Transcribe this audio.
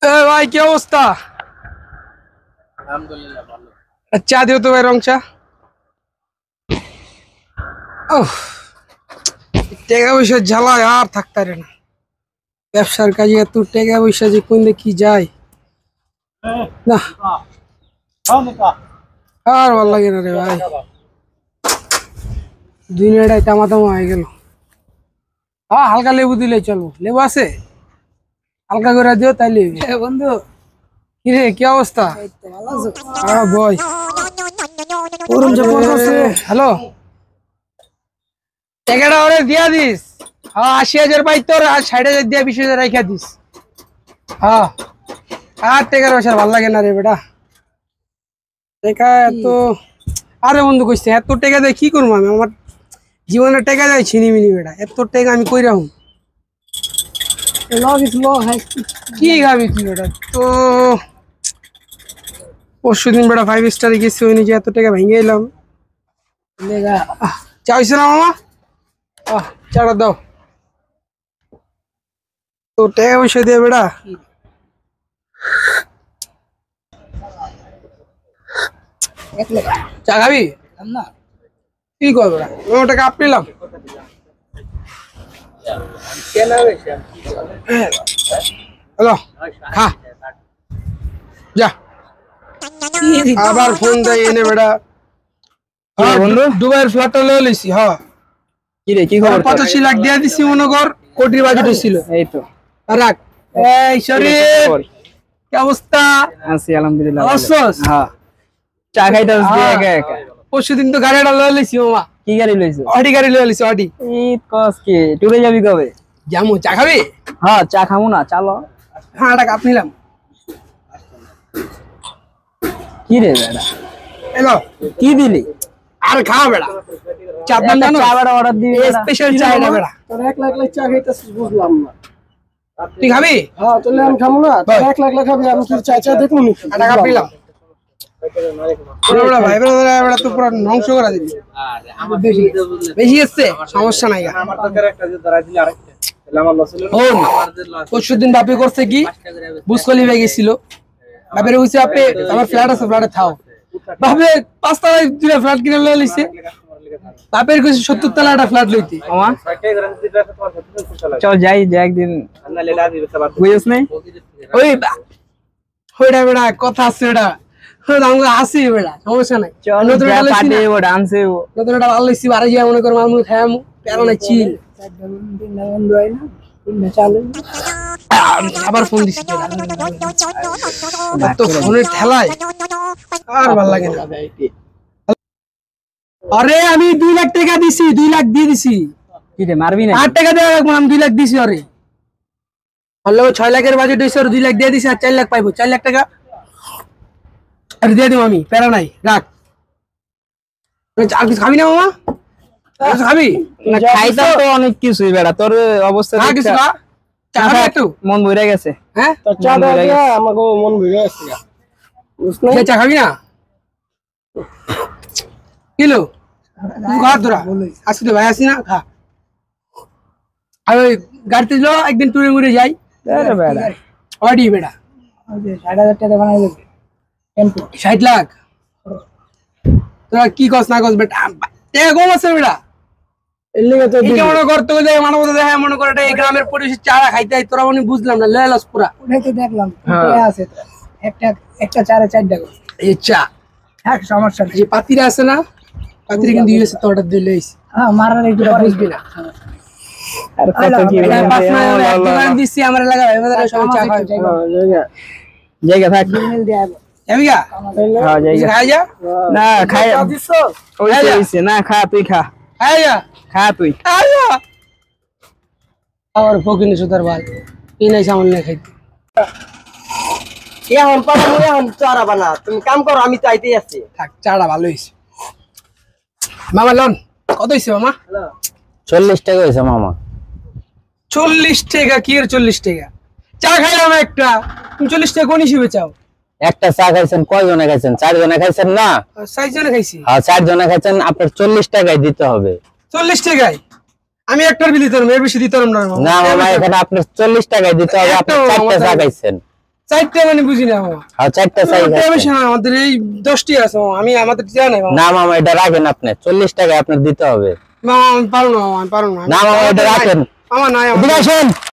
ভাই কি অবস্থা? আলহামদুলিল্লাহ ভালো। চা দিও তো ভাই, রং চা। টাকা পয়সা জ্বালায় আর থাকতারে না। ব্যবসার কাজে এত টাকা পয়সা যে কোন কি যায় না, আর ভালো লাগে না রে ভাই। দুনিয়াটাই তামা তামা হয়ে গেল। হ্যাঁ, হালকা লেবু দিলে চলবো। লেবু আছে? হালকা করে দিও তাইলে। বন্ধু কিরে, কি অবস্থা? বয় হ্যালো, টাকাটা ওরে দিয়া দিস। হ্যাঁ, ৮০,০০০ পাই তোর, আর ৬০,০০০ দিয়া ২০,০০০ রাখা দিস। হ্যাঁ, আর টাকার পয়সা ভাল লাগে না রে বেটা। টাকা এত, আরে বন্ধু কইছে এত টাকা দিয়ে কি করবো আমি? আমার জীবনের টাকা দেয় ছিনিমিনি বেটা। এত টাকা আমি কই রাখুম? কি খাবি তুই বেটা? তো পরশু দিন বেটা 5 স্টারে গেছি, ওই নিজে এত টাকা ভেঙে এলাম। চা হইছে না মামা? চাটা দাও তো। টাকা পয়সা দিয়ে বেটা চা খাবি না? কি কর বেটা, ওটা কাপ নিলাম। হ্যালো, খা যা। আবার ফোন দেয় এনে বেটা। হ্যাঁ বন্ধু, দুবাইয়ের ফ্ল্যাটটা লয়ে লইছি। হ্যাঁ, কি রে, কি খবর? 85 লাখ দিয়ে দিছি, মনে কর কোটির বাজেট হয়েছিল। এই তো রাখ। এই শরীর কি অবস্থা? আছি আলহামদুলিল্লাহ। অবশ্যই। হ্যাঁ, চা খাইতে আসছি একা একা। পরশু দিন তো গাড়িটা লয়ে লইছি মামা। কি গাড়ি লইছো? অডি গাড়ি লয়ে লইছি, অডি। ঈদ কস কি টুরে যাবি কবে? জামু, চা খাবি? হ্যাঁ, চা খামু না, চালো। হ্যাঁ, একটা কাপ নিলাম। কি রে বেড়া, এলো কি দিলি? আর খাও বেড়া। চা দাম জানো? চা বেড়া অর্ডার দিবি? স্পেশাল চা এটা বেড়া। তোর 1,00,000 চা খাইতেছিস বুঝলাম না। তুই খাবি? হ্যাঁ, তাহলে আমি খাবো না। তোর 1,00,000 খাবি, আমি তোর চা চা দেখবো নাকি? একটা কাপ নিলাম। বেড়া ভাই বেড়া বেড়া তো পুরো ধ্বংস করে দিবি। বেশি এসছে সমস্যা নাই। পরশু দিন বাপে করছে কি, বুসকলি হয়ে গেছিল। বাপের বুঝছে আপনি আমার ফ্ল্যাট আছে, ফ্ল্যাটে থাও। বাপে ৫ তলায় 2টা ফ্ল্যাট কিনে লয়ে লইছে। বাপের কইছে ৭০ তলা একটা ফ্ল্যাট লইতে। মামা চল যাই যে একদিন বুঝিস নাই ওই ওইটা বেড়া কথা আছে, ওটা আমরা আসি বেড়া, সমস্যা নাই। চল নতুন যা একটা লইছি পার্টি না? ও ডান্সে ও নতুন একটা ভালো লইছি, বাড়ি যাই মনে কর মামু খায়ামু, প্যারা নাই, চিল। আবার ফোন দিছি তো, ফোনের ঠেলায় আর ভাল লাগে না। আরে আমি 2 লাখ টাকা দিছি, 2 লাখ দিয়ে দিছি। কি রে মারবি না? 8 টাকা দেওয়া লাগবে, আমি 2 লাখ দিছি। আরে হলো 6 লাখের বাজেট হয়েছে, 2 লাখ দিয়ে দিছি, আর 4 লাখ পাইবো। 4 লাখ টাকা আর দিয়ে দিব আমি, প্যারা নাই, রাখ। আর কিছু খাবি না মামা? কিছু খাবি না, খাইতাম তো অনেক কিছুই বেড়া, তোর অবস্থা না? কিছু খা, চা খাবি একটু? মন ভরে গেছে। হ্যাঁ, তোর চা দেওয়া আমাকে মন ভরে আসছে। চা খাবি না? কিলো খা তোরা, আসি তো ভাই, আসি না, খা। আর ওই গাড়িতে যাও, একদিন টুরে মুড়ে যাই। বেড়া অডি বেড়া 60,000 টাকা বানাই দেবে। 60 লাখ। তোরা কি কস না কস বেটা, টাকা কম আছে বেটা। এর লিগে তো এই মনে করতে গেলে মানবতা দেখা, মনে করে এটা এই গ্রামের পরিবেশ চারা খাইতে হয়, তোরা মনে বুঝলাম না, লেলাস পুরা। ওটাই তো দেখলাম আছে তো। একটা চারে 4 টাকা। এই চা হ্যাঁ, সমস্যা নেই। যে পাতিরা আছে না, পাতিরা কিন্তু ইউএসএ তো অর্ডার দিয়ে লইছি। হ্যাঁ, মারার একটু বুঝবি না। আর কত কি দোকান দিচ্ছি আমার এলাকায়, এবারে সবাই চা খায়। জায়গা থাক। ইমেল দিয়ে আইবো। যাবি গা? হ্যাঁ জায়গা খাই যা, না খাই দিছো? হইছে না, খা তুই খা, খাই যা, খা তুই। খাই যা। আর ফকিনি সুতার ভাই কি নাই সামনে না খাইতে। এখন পাবো, এখন চারা বানা। তুমি কাম করো, আমি তো আইতেই আছি। থাক, চাটা ভালো হয়েছে। মামা লোন কত হয়েছে মামা? 40 টাকা হয়েছে মামা। 40 টাকা? কি এর 40 টাকা? চা খাইলাম একটা, তুমি 40 টাকা কোন হিসেবে চাও? একটা চা খাইছেন, কয় জনে খাইছেন? 4 জনে খাইছেন না? 6 জনে খাইছি। হ্যাঁ, 4 জনে খাইছেন, আপনার 40 টাকায় দিতে হবে। 40 টাকায় আমি একটার বিল দিতাম, এর বেশি দিতাম না মামা। না মামা, এখানে আপনার 40 টাকায় দিতে হবে, আপনি 4টা চা খাইছেন। চারটে মানে বুঝি না মামা। আর 4টা চাই টাকা বেশি না, আমাদের এই 10টি আছে মামা, আমাদের দেওয়া নাই মামা। না মামা এটা রাখেন আপনি 40 টাকা আপনার দিতে হবে মামা আমি পারবো না মামা, আমি পারবো না। না মামা এটা রাখেন মামা নাই এদিকে আসেন